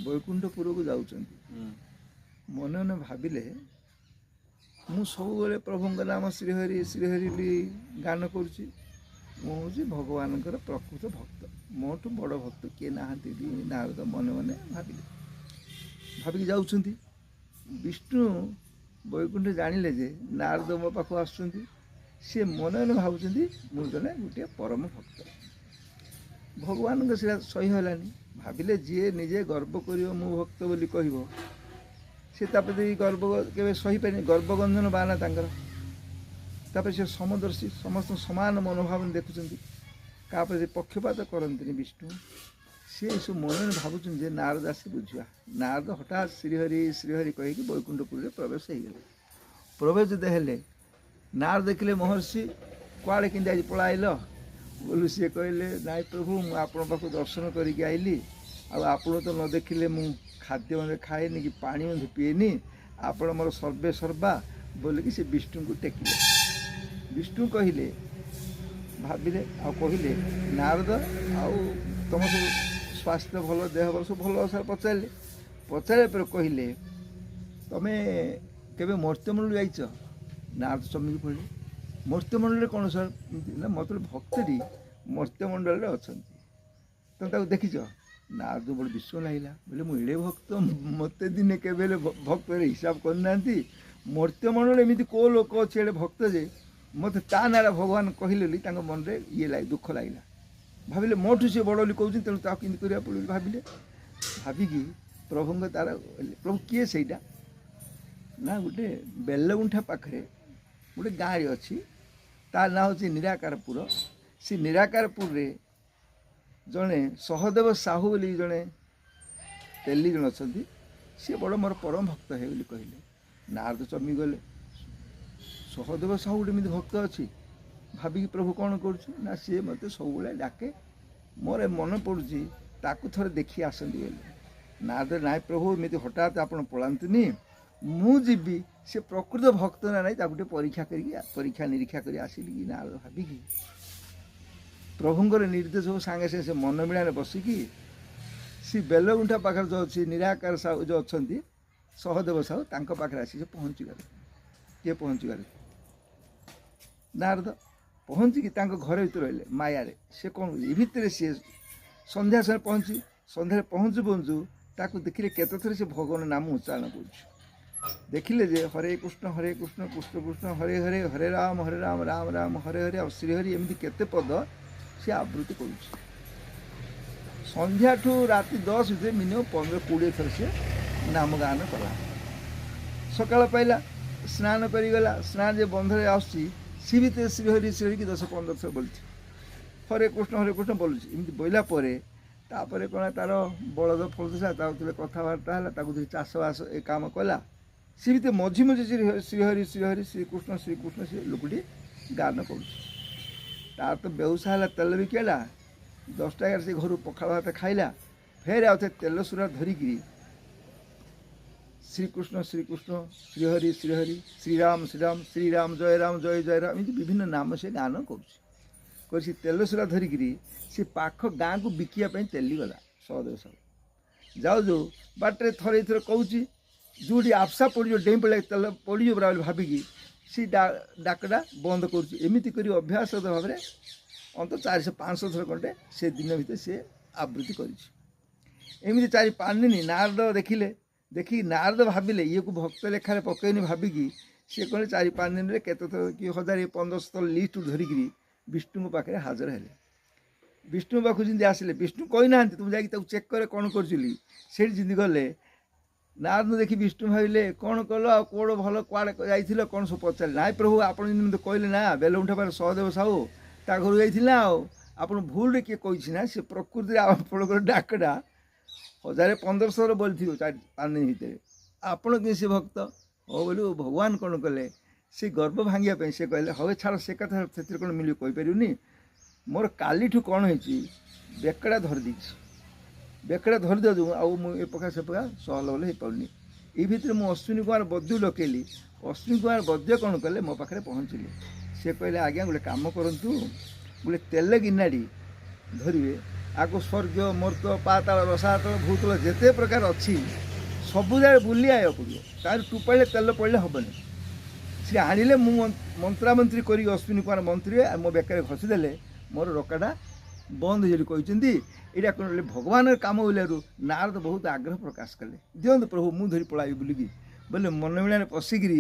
ବୈକୁଣ୍ଠପୁରକୁ ଯାଉଛନ୍ତି। ମନେ ମନେ ଭାବିଲେ ମୁଁ ସବୁବେଳେ ପ୍ରଭୁଙ୍କ ନାମ ଶ୍ରୀହରି ଶ୍ରୀହରି ବୋଲି ଗାନ କରୁଛି, ମୁଁ ହେଉଛି ଭଗବାନଙ୍କର ପ୍ରକୃତ ଭକ୍ତ, ମୋଠୁ ବଡ଼ ଭକ୍ତ କିଏ ନାହାନ୍ତି କି? ନାରଦ ମନେ ମନେ ଭାବିକି ଯାଉଛନ୍ତି। ବିଷ୍ଣୁ ବୈକୁଣ୍ଠ ଜାଣିଲେ ଯେ ନାରଦ ମୋ ପାଖକୁ ଆସୁଛନ୍ତି, ସିଏ ମନେ ମନେ ଭାବୁଛନ୍ତି ମୁଁ ଜଣେ ଗୋଟିଏ ପରମ ଭକ୍ତ। ଭଗବାନଙ୍କ ସେଟା ସହି ହେଲାନି। ଭାବିଲେ ଯିଏ ନିଜେ ଗର୍ବ କରିବ ମୁଁ ଭକ୍ତ ବୋଲି କହିବ, ସେ ତାପରେ ଗର୍ବ କେବେ ସହିପାରିନି, ଗର୍ଭଗନ୍ଧନ ବାହାନା ତାଙ୍କର। ତାପରେ ସେ ସମଦର୍ଶୀ, ସମସ୍ତ ସମାନ ମନୋଭାବ ଦେଖୁଛନ୍ତି, କାହାପରେ ସେ ପକ୍ଷପାତ କରନ୍ତିନି ବିଷ୍ଣୁ। ସେ ଏସବୁ ମନେ ଭାବୁଛନ୍ତି ଯେ ନାରଦ ଆସି ବୁଝିବା। ନାରଦ ହଠାତ୍ ଶ୍ରୀହରି ଶ୍ରୀହରି କହିକି ବୈକୁଣ୍ଠପୁରରେ ପ୍ରବେଶ ହେଇଗଲେ। ପ୍ରବେଶ ଯେତେ ହେଲେ ନାରଦ ଦେଖିଲେ ମହର୍ଷି କୁଆଡ଼େ କେମିତି ଆଜି ପଳାଇଲ ବୋଲି ସିଏ କହିଲେ, ନାଇଁ ପ୍ରଭୁ ମୁଁ ଆପଣଙ୍କ ପାଖକୁ ଦର୍ଶନ କରିକି ଆଇଲି, ଆଉ ଆପଣ ତ ନ ଦେଖିଲେ ମୁଁ ଖାଦ୍ୟ ମଧ୍ୟ ଖାଏନି କି ପାଣି ମଧ୍ୟ ପିଏନି, ଆପଣ ମୋର ସର୍ବେ ସର୍ବା ବୋଲିକି ସେ ବିଷ୍ଣୁଙ୍କୁ ଟେକିଲେ। ବିଷ୍ଣୁ କହିଲେ, ଭାବିଲେ ଆଉ କହିଲେ, ନାରଦ ଆଉ ତମ ସବୁ ସ୍ୱାସ୍ଥ୍ୟ ଭଲ, ଦେହ ଭଲ, ସବୁ ଭଲ ସାର୍ ପଚାରିଲା ପରେ କହିଲେ, ତମେ କେବେ ମର୍ତ୍ତ୍ୟମଣ୍ଡଳ ଯାଇଛ? ନାରଦ ଚମକି ପଡ଼ିଲେ, ମର୍ତ୍ତ୍ୟମଣ୍ଡଳରେ କ'ଣ ସାର୍? ନା ମୋତେ ଭକ୍ତଟି ମର୍ତ୍ତ୍ୟମଣ୍ଡଳରେ ଅଛନ୍ତି, ତମେ ତାକୁ ଦେଖିଛ? ନାରଦ ବଡ଼ ବିଶ୍ୱାସ ଲାଗିଲା, ବୋଲେ ମୁଁ ଏଡ଼େ ଭକ୍ତ, ମୋତେ ଦିନେ କେବେ ହେଲେ ଭକ୍ତରେ ହିସାବ କରିନାହାନ୍ତି। ମର୍ତ୍ତ୍ୟମଣ୍ଡଳ ଏମିତି କେଉଁ ଲୋକ ଅଛି ଏଡ଼େ ଭକ୍ତ ଯେ ମୋତେ ତା ନାଁରେ ଭଗବାନ କହିଲେ ବୋଲି ତାଙ୍କ ମନରେ ଦୁଃଖ ଲାଗିଲା। ଭାବିଲେ ମୋଠୁ ସିଏ ବଡ଼ ବୋଲି କହୁଛନ୍ତି, ତେଣୁ ତାକୁ କେମିତି କରିବାକୁ ପଡ଼ିବ ବୋଲି ଭାବିଲେ। ଭାବିକି ପ୍ରଭୁଙ୍କ ତାର ପ୍ରଭୁ କିଏ ସେଇଟା? ନା ଗୋଟେ ବେଲଗୁଣ୍ଠା ପାଖରେ ଗୋଟେ ଗାଁରେ ଅଛି, ତା ନାଁ ହେଉଛି ନିରାକାରପୁର। ସେ ନିରାକାରପୁରରେ ଜଣେ ସହଦେବ ସାହୁ ବୋଲି ଜଣେ ତେଲି ଜଣେ ଅଛନ୍ତି, ସିଏ ବଡ଼ ମୋର ପରମ ଭକ୍ତ ହେ ବୋଲି କହିଲେ। ନାରଦ ଚମିଗଲେ, ସହଦେବ ସାହୁ ଗୋଟେ ଏମିତି ଭକ୍ତ ଅଛି? ଭାବିକି ପ୍ରଭୁ କ'ଣ କରୁଛୁ? ନା ସିଏ ମୋତେ ସବୁବେଳେ ଡାକେ, ମୋର ମନେ ପଡ଼ୁଛି ତାକୁ ଥରେ ଦେଖି ଆସନ୍ତି ବୋଲି। ନାରଦ, ନାଇଁ ପ୍ରଭୁ ଏମିତି ହଠାତ୍ ଆପଣ ପଳାନ୍ତୁନି, ମୁଁ ଯିବି, ସେ ପ୍ରକୃତ ଭକ୍ତ ନା ନାହିଁ ତାକୁ ଟିକେ ପରୀକ୍ଷା ନିରୀକ୍ଷା କରି ଆସିଲି କି। ନାରଦ ଭାବିକି ପ୍ରଭୁଙ୍କର ନିର୍ଦ୍ଦେଶ ସାଙ୍ଗେ ସାଙ୍ଗେ ସେ ମନ ମିଳାରେ ବସିକି ସେ ବେଲଗୁଣ୍ଠା ପାଖରେ ଯେଉଁ ଅଛି ନିରାକାର ସାହୁ ଯେଉଁ ଅଛନ୍ତି, ସହଦେବ ସାହୁ, ତାଙ୍କ ପାଖରେ ଆସି ସେ ପହଞ୍ଚିଗଲେ। କିଏ ପହଞ୍ଚିଗଲେ? ନାରଦ ପହଞ୍ଚିକି ତାଙ୍କ ଘର ଭିତରେ ରହିଲେ ମାୟାରେ। ସେ କ'ଣ ଏ ଭିତରେ ସିଏ ସନ୍ଧ୍ୟା ସମୟରେ ସନ୍ଧ୍ୟାରେ ପହଞ୍ଚୁ ତାକୁ ଦେଖିଲେ କେତେଥର ସେ ଭଗବାନ ନାମ ଉଚ୍ଚାରଣ କରୁଛି। ଦେଖିଲେ ଯେ ହରେ କୃଷ୍ଣ କୃଷ୍ଣ କୃଷ୍ଣ ହରେ ହରେ, ହରେ ରାମ ରାମ ରାମ ହରେ ହରେ, ଆଉ ଶ୍ରୀହରି ଏମିତି କେତେ ପଦ ସେ ଆବୃତ୍ତି କରୁଛି। ସନ୍ଧ୍ୟାଠୁ ରାତି 10 ଭିତରେ ମିନିମମ୍ 15-20 ଥର ସେ ନାମ ଗାନ କଲା। ସକାଳ ପାଇଲା, ସ୍ନାନ କରିଗଲା, ସ୍ନାନ ଯେ ବନ୍ଧରେ ଆସୁଛି ସେ ଭିତରେ ଶ୍ରୀହରି ଶ୍ରୀହରି କି 10-15 ଥର ବୋଲୁଛି, ହରେ କୃଷ୍ଣ ବୋଲୁଛି। ଏମିତି ବୋଇଲା ପରେ ତାପରେ କ'ଣ ତାର ବଳଦ ଫଳଦ ତାକୁ ଥିଲେ କଥାବାର୍ତ୍ତା ହେଲା, ତାକୁ ଧରି ଚାଷବାସ ଏ କାମ କଲା। ସେ ଭିତରେ ମଝି ଶ୍ରୀହରି ଶ୍ରୀହରି ଶ୍ରୀକୃଷ୍ଣ ଶ୍ରୀକୃଷ୍ଣ ସେ ଲୋକଟି ଗାନ କରୁଛି। ତାର ତ ବେଉସା ହେଲା, ତେଲ ବିକିଲା। 10ଟା ସେ ଘରୁ ପଖାଳ ଭାତ ଖାଇଲା, ଫେର ଆଉ ତେଲ ସୁରା ଧରିକିରି ଶ୍ରୀକୃଷ୍ଣ ଶ୍ରୀକୃଷ୍ଣ ଶ୍ରୀହରି ଶ୍ରୀହରି ଶ୍ରୀରାମ ଶ୍ରୀରାମ ଶ୍ରୀରାମ ଜୟ ରାମ ଏମିତି ବିଭିନ୍ନ ନାମ ସେ ଗାନ କରୁଛି। ସେ ତେଲ ସୁରା ଧରିକିରି ସେ ପାଖ ଗାଁକୁ ବିକିବା ପାଇଁ ଚାଲିଗଲା। ସହଦେବ ସାହୁ ଯାଉ ବାଟରେ ଥରେ ଏଥର କହୁଛି, ଯେଉଁଠି ଆଫସା ପଡ଼ିଯିବ ଡେଇଁ ପଡ଼ିଲା ତେଲ ପଡ଼ିଯିବ ପୁରା ବୋଲି ଭାବିକି ସେ ଡାକଟା ବନ୍ଦ କରୁଛି। ଏମିତି କରି ଅଭ୍ୟାସ ଭାବରେ ଅନ୍ତତଃ 400-500 ଥର ଖଣ୍ଡେ ସେ ଦିନ ଭିତରେ ସେ ଆବୃତ୍ତି କରିଛି। ଏମିତି 4-5 ଦିନ ନାରଦ ଦେଖିକି ନାରଦ ଭାବିଲେ ଇଏକୁ ଭକ୍ତ ଲେଖାରେ ପକେଇନି, ଭାବିକି ସିଏ କହିଲେ 4-5 ଦିନରେ କେତେଥର କି 1000-1500 ଥର ଲିଷ୍ଟ ଧରିକିରି ବିଷ୍ଣୁଙ୍କ ପାଖରେ ହାଜର ହେଲେ। ବିଷ୍ଣୁ ପାଖକୁ ଯେମିତି ଆସିଲେ, ବିଷ୍ଣୁ କହିନାହାନ୍ତି ତୁ ଯାଇକି ତାକୁ ଚେକ୍ କରେ କ'ଣ କରୁଥିଲି। ସେଇଠି ଯେମିତି ଗଲେ ନାରଦ ଦେଖି ବିଷ୍ଣୁ ଭାବିଲେ କ'ଣ କଲ, ଆଉ କେଉଁଠି ଭଲ କୁଆଡ଼େ ଯାଇଥିଲ କ'ଣ ସବୁ ପଚାରିଲେ। ନାଇଁ ପ୍ରଭୁ ଆପଣ ଯେମିତି କହିଲେ ନା ବେଲଗୁଣ୍ଠା ପାଖରେ ସହଦେବ ସାହୁ ତା ଘରୁ ଯାଇଥିଲା, ଆଉ ଆପଣ ଭୁଲରେ କିଏ କହିଛି ନା ସେ ପ୍ରକୃତିରେ ଆପଣଙ୍କର ଡାକଟା 1000-1500 ବୋଲିଥିବ 4-5 ଦିନ ଭିତରେ, ଆପଣ କି ସେ ଭକ୍ତ ହଉ ବୋଲି ଭଗବାନ କ'ଣ କଲେ, ସେ ଗର୍ବ ଭାଙ୍ଗିବା ପାଇଁ ସେ କହିଲେ ହଉ ଛାଡ଼ ସେ କଥା, ସେଥିରେ କ'ଣ ମିଳିବ କହିପାରିବୁନି। ମୋର କାଲିଠୁ କ'ଣ ହେଇଛି, ବେକଡ଼ା ଧରିଦେଇଛି, ବେକଡ଼ା ଧରିଦେଉ ଆଉ ମୁଁ ଏ ପକା ସେ ପକା ସହଲ ଭଲ ହେଇପାରୁନି। ଏଇ ଭିତରେ ମୁଁ ଅଶ୍ୱିନୀ କୁମାର ବଦ୍ୟ ଡକେଇଲି, ଅଶ୍ୱିନୀ କୁମାର ବଦ୍ୟ କ'ଣ କଲେ ମୋ ପାଖରେ ପହଞ୍ଚିଲେ। ସେ କହିଲେ ଆଜ୍ଞା ଗୋଟେ କାମ କରନ୍ତୁ, ଗୋଟେ ତେଲ ଗିନାଡ଼ି ଧରିବେ, ଆକୁ ସ୍ୱର୍ଗ ମର୍ତ୍ତ ପାତାଳ ରସାତଳ ଭୂତଳ ଯେତେ ପ୍ରକାର ଅଛି ସବୁ ଜାଗାରେ ବୁଲି ଆଇବାକୁ ପଡ଼ିବ। ତାର ଟୁପାଇଲେ ତେଲ ପଡ଼ିଲେ ହେବନି। ସେ ଆଣିଲେ ମୁଁ ମନ୍ତ୍ରାମନ୍ତ୍ରୀ କରିକି ଅଶ୍ୱିନୀ କୁମାର ମନ୍ତ୍ରୀ ମୋ ବେକରେ ଘଷିଦେଲେ ମୋର ରକାଟା ବନ୍ଦ ହେଇଯିବ କହିଛନ୍ତି। ଏଇଟା କ'ଣ ଭଗବାନର କାମ ବୋଲିବାରୁ ନାରଦ ବହୁତ ଆଗ୍ରହ ପ୍ରକାଶ କଲେ, ଦିଅନ୍ତୁ ପ୍ରଭୁ ମୁଁ ଧରି ପଳାଇବି ବୁଲିକି ବୋଲେ ମନମିଳାରେ ପଶିକିରି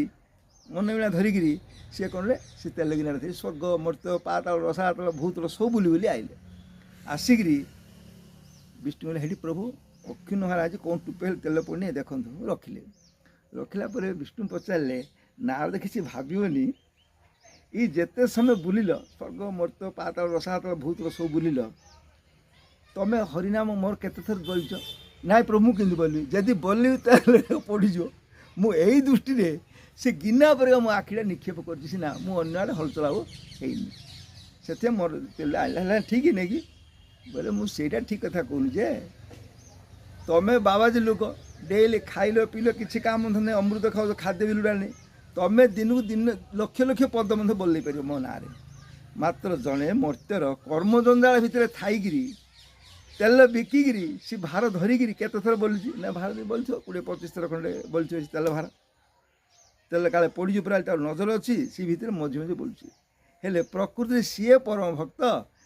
ମନମିଳା ଧରିକିରି ସିଏ କ'ଣଲେ ସେ ତେଲ ଗିନାରେ ଧରି ସ୍ୱର୍ଗ ମର୍ତ୍ତ ପାତାଳ ରସାତଳ ଭୂତଳ ସବୁ ବୁଲି ବୁଲି ଆଇଲେ। ଆସିକିରି ବିଷ୍ଣୁ କହିଲେ ହେଠି ପ୍ରଭୁ ଅକ୍ଷି ମହାରାଜ କ'ଣ ଟୁପେ ତେଲ ପଡ଼ିନି ଦେଖନ୍ତୁ ରଖିଲେ। ରଖିଲା ପରେ ବିଷ୍ଣୁ ପଚାରିଲେ ନାରଦ କିଛି ଭାବିବନି ଇ ଯେତେ ସମୟ ବୁଲିଲ ସ୍ୱର୍ଗ ମର୍ତ୍ତ ପାତାଳ ରସାତଳ ଭୂତଳ ସବୁ ବୁଲିଲ ତମେ ହରିନାମ ମୋର କେତେ ଥର ବୋଲିଛ? ନାଇଁ ପ୍ରଭୁ ମୁଁ କେମିତି ବୋଲିବି, ଯଦି ବୋଲିବି ତାହେଲେ ପଡ଼ିଯିବ। ମୁଁ ଏଇ ଦୃଷ୍ଟିରେ ସେ ଗିନା ପରେ ମୋ ଆଖିଟା ନିକ୍ଷେପ କରିଛି ସିନା ମୁଁ ଅନ୍ୟ ଆଡ଼େ ହଲଚଲ ଆଉ ହେଇନି। ସେଥିପାଇଁ ମୋର ତେଲ ଆଣିଲା ହେଲା ଠିକ୍ ନେଇକି ବୋଲେ ମୁଁ ସେଇଟା ଠିକ୍ କଥା କହୁନି ଯେ ତମେ ବାବାଜୀ ଲୋକ ଡେଲି ଖାଇଲ ପିଇଲ କିଛି କାମ ଧନ୍ଦା ଅମୃତ ଖାଉଛ ଖାଦ୍ୟ ବିଲୁଡ଼ା ନେଇ ତମେ ଦିନକୁ ଦିନ ଲକ୍ଷ ଲକ୍ଷ ପଦ ମଧ୍ୟ ବୋଲେଇ ପାରିବ ମୋ ନାଁରେ। ମାତ୍ର ଜଣେ ମର୍ତ୍ତ୍ୟର କର୍ମଜଞ୍ଜାଳ ଭିତରେ ଥାଇକିରି ତେଲ ବିକିକିରି ସେ ଭାର ଧରିକିରି କେତେ ଥର ବୋଲୁଛି ନା ଭାର ବୋଲିଥିବ 20-25 ଥର ଖଣ୍ଡେ ବୋଲିଥିବ ତେଲ ଭାର। ତେଲ କାଳେ ପଡ଼ିଯିବ ପୁରା ତାର ନଜର ଅଛି ସେ ଭିତରେ ମଝି ମଝି ବୋଲୁଛି। ହେଲେ ପ୍ରକୃତିରେ ସିଏ ପରମ ଭକ୍ତ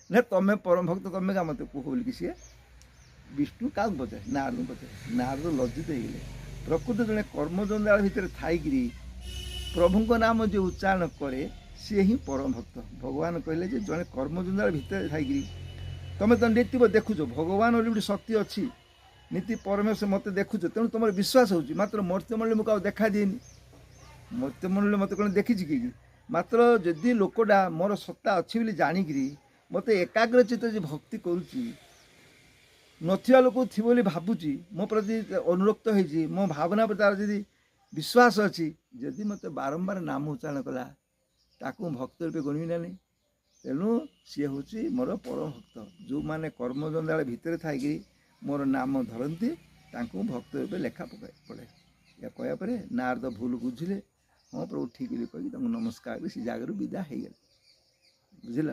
ନା ତମେ ପରମ ଭକ୍ତ ତମେ କା ମୋତେ କୁହ ବୋଲିକି ସିଏ ବିଷ୍ଣୁ କାହାକୁ ପଚାରେ ନାରଦଙ୍କୁ ପଚାରେ। ନାରଦ ଲଜ୍ଜିତ ହେଇଗଲେ। ପ୍ରକୃତ ଜଣେ କର୍ମଜଞ୍ଜାଳ ଭିତରେ ଥାଇକିରି ପ୍ରଭୁଙ୍କ ନାମ ଯିଏ ଉଚ୍ଚାରଣ କରେ ସିଏ ହିଁ ପରମ ଭକ୍ତ। ଭଗବାନ କହିଲେ ଯେ ଜଣେ କର୍ମଜଞ୍ଜାଳ ଭିତରେ ଥାଇକିରି ତମେ ତ ନିତିବ ଦେଖୁଛ ଭଗବାନର ଗୋଟେ ଶକ୍ତି ଅଛି ନୀତି ପରମେଶ୍ୱର ମୋତେ ଦେଖୁଛ ତେଣୁ ତୁମର ବିଶ୍ୱାସ ହେଉଛି। ମାତ୍ର ମର୍ତ୍ତ୍ୟମଣ୍ଡଳରେ ମୁଁ କାହାକୁ ଦେଖା ଦିଏନି। ମର୍ତ୍ତ୍ୟମଣ୍ଡଳରେ ମୋତେ କ'ଣ ଦେଖିଛି କି? ମାତ୍ର ଯଦି ଲୋକଟା ମୋର ସତ୍ତା ଅଛି ବୋଲି ଜାଣିକିରି ମୋତେ ଏକାଗ୍ରଚିତ ଯେ ଭକ୍ତି କରୁଛି ନଥିବା ଲୋକ ଥିବ ବୋଲି ଭାବୁଛି ମୋ ପ୍ରତି ଅନୁରକ୍ତ ହେଇଛି ମୋ ଭାବନା ପ୍ରତି ତାର ଯଦି ବିଶ୍ୱାସ ଅଛି ଯଦି ମୋତେ ବାରମ୍ବାର ନାମ ଉଚ୍ଚାରଣ କଲା ତାକୁ ମୁଁ ଭକ୍ତ ରୂପେ ଗଣିବି ନା ନାହିଁ। ତେଣୁ ସିଏ ହେଉଛି ମୋର ପରମ ଭକ୍ତ। ଯେଉଁମାନେ କର୍ମଜଞ୍ଜାଳ ଭିତରେ ଥାଇକିରି ମୋର ନାମ ଧରନ୍ତି ତାଙ୍କୁ ଭକ୍ତ ରୂପେ ଲେଖା ପଡ଼େ। ଏହା କହିବା ପରେ ନାରଦ ଭୁଲ ବୁଝିଲେ ହଁ ପ୍ରଭୁ ଠିକ୍ ବୋଲି କହିକି ତାଙ୍କୁ ନମସ୍କାର କରି ସେ ଜାଗାରୁ ବିଦା ହେଇଗଲେ। ବୁଝିଲ।